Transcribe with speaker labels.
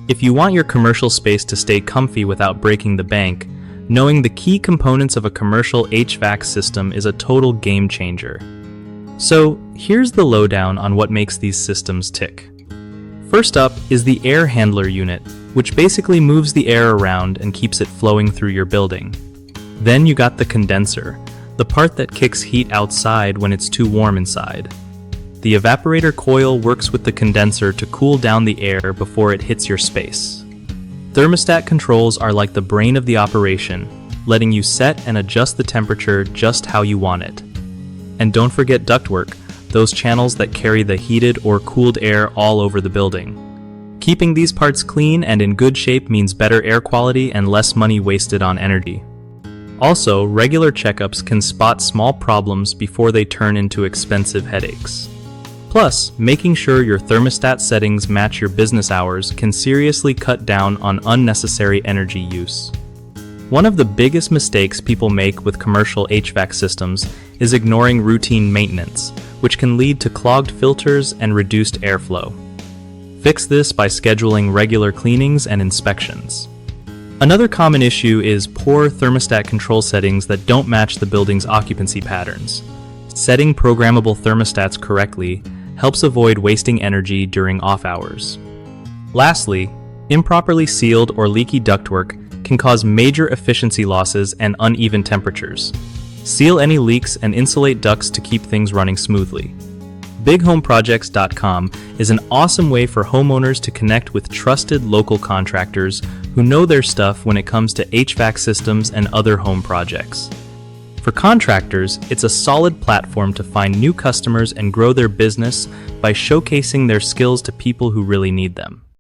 Speaker 1: If you want your commercial space to stay comfy without breaking the bank, knowing the key components of a commercial HVAC system is a total game changer. So, here's the lowdown on what makes these systems tick. First up is the air handler unit, which basically moves the air around and keeps it flowing through your building. Then you got the condenser, the part that kicks heat outside when it's too warm inside. The evaporator coil works with the condenser to cool down the air before it hits your space. Thermostat controls are like the brain of the operation, letting you set and adjust the temperature just how you want it. And don't forget ductwork, those channels that carry the heated or cooled air all over the building. Keeping these parts clean and in good shape means better air quality and less money wasted on energy. Also, regular checkups can spot small problems before they turn into expensive headaches. Plus, making sure your thermostat settings match your business hours can seriously cut down on unnecessary energy use. One of the biggest mistakes people make with commercial HVAC systems is ignoring routine maintenance, which can lead to clogged filters and reduced airflow. Fix this by scheduling regular cleanings and inspections. Another common issue is poor thermostat control settings that don't match the building's occupancy patterns. Setting programmable thermostats correctly helps avoid wasting energy during off hours. Lastly, improperly sealed or leaky ductwork can cause major efficiency losses and uneven temperatures. Seal any leaks and insulate ducts to keep things running smoothly. BigHomeProjects.com is an awesome way for homeowners to connect with trusted local contractors who know their stuff when it comes to HVAC systems and other home projects. For contractors, it's a solid platform to find new customers and grow their business by showcasing their skills to people who really need them.